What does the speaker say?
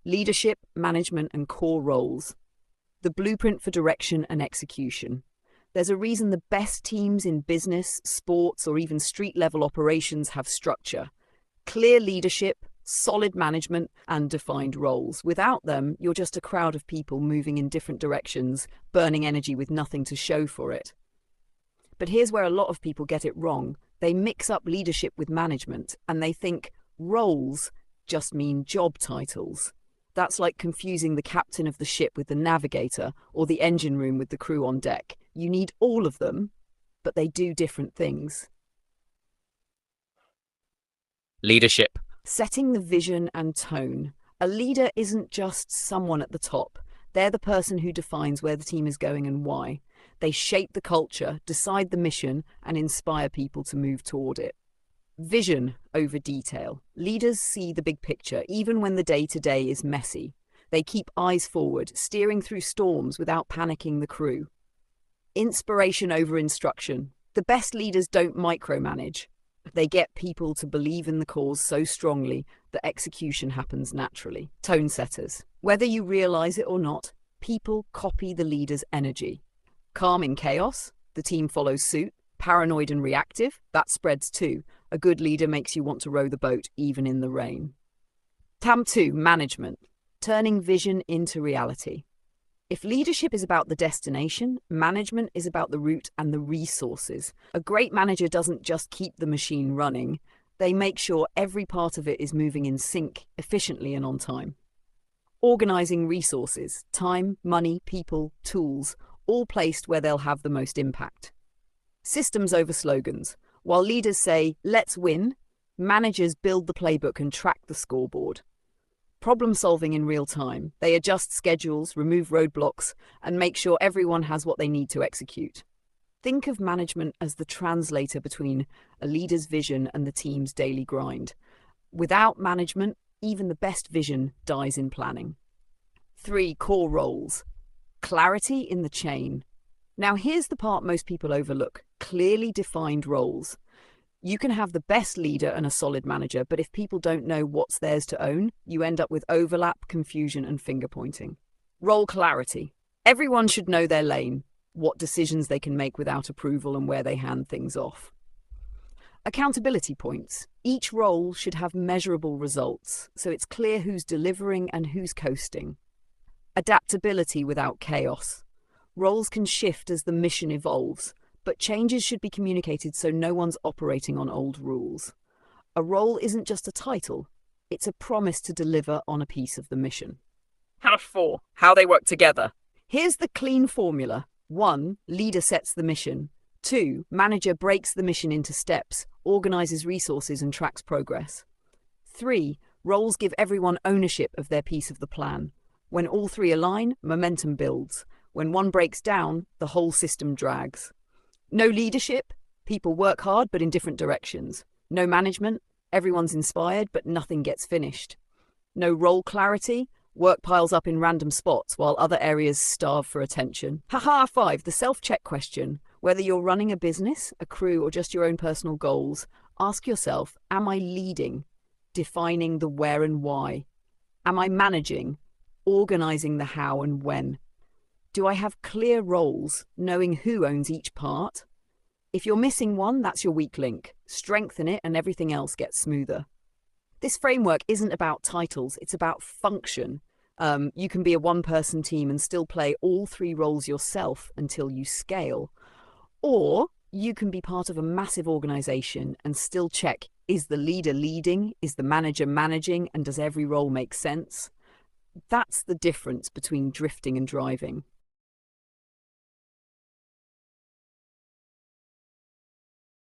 Leadership, management, and core roles. The blueprint for direction and execution. There's a reason the best teams in business, sports, or even street-level operations have structure. Clear leadership, solid management, and defined roles. Without them, you're just a crowd of people moving in different directions, burning energy with nothing to show for it. But here's where a lot of people get it wrong. They mix up leadership with management, and they think roles just mean job titles. That's like confusing the captain of the ship with the navigator or the engine room with the crew on deck. You need all of them, but they do different things. Leadership. Setting the vision and tone. A leader isn't just someone at the top. They're the person who defines where the team is going and why. They shape the culture, decide the mission, and inspire people to move toward it. Vision over detail. Leaders see the big picture, even when the day-to-day is messy. They keep eyes forward, steering through storms without panicking the crew. Inspiration over instruction. The best leaders don't micromanage. They get people to believe in the cause so strongly that execution happens naturally. Tone setters. Whether you realize it or not, people copy the leader's energy. Calm in chaos, the team follows suit. Paranoid and reactive, that spreads too. A good leader makes you want to row the boat even in the rain. Tam 2, management. Turning vision into reality. If leadership is about the destination, management is about the route and the resources. A great manager doesn't just keep the machine running, they make sure every part of it is moving in sync, efficiently and on time. Organizing resources, time, money, people, tools, all placed where they'll have the most impact. Systems over slogans. While leaders say, let's win, managers build the playbook and track the scoreboard. Problem solving in real time. They adjust schedules, remove roadblocks, and make sure everyone has what they need to execute. Think of management as the translator between a leader's vision and the team's daily grind. Without management, even the best vision dies in planning. 3, core roles. Clarity in the chain. Now here's the part most people overlook. Clearly defined roles. You can have the best leader and a solid manager, but if people don't know what's theirs to own, you end up with overlap, confusion, and finger pointing. Role clarity. Everyone should know their lane, what decisions they can make without approval, and where they hand things off. Accountability points. Each role should have measurable results, so it's clear who's delivering and who's coasting. Adaptability without chaos. Roles can shift as the mission evolves, but changes should be communicated so no one's operating on old rules. A role isn't just a title, it's a promise to deliver on a piece of the mission. Kind of 4. How they work together. Here's the clean formula. 1, leader sets the mission. 2, manager breaks the mission into steps, organizes resources and tracks progress. 3, roles give everyone ownership of their piece of the plan. When all 3 align, momentum builds. When one breaks down, the whole system drags. No leadership, people work hard but in different directions. No management, everyone's inspired but nothing gets finished. No role clarity, work piles up in random spots while other areas starve for attention. 5, the self-check question. Whether you're running a business, a crew, or just your own personal goals, ask yourself, am I leading? Defining the where and why. Am I managing? Organizing the how and when. Do I have clear roles, knowing who owns each part? If you're missing one, that's your weak link. Strengthen it and everything else gets smoother. This framework isn't about titles, it's about function. You can be a one-person team and still play all 3 roles yourself until you scale. Or you can be part of a massive organization and still check, is the leader leading? Is the manager managing? And does every role make sense? That's the difference between drifting and driving.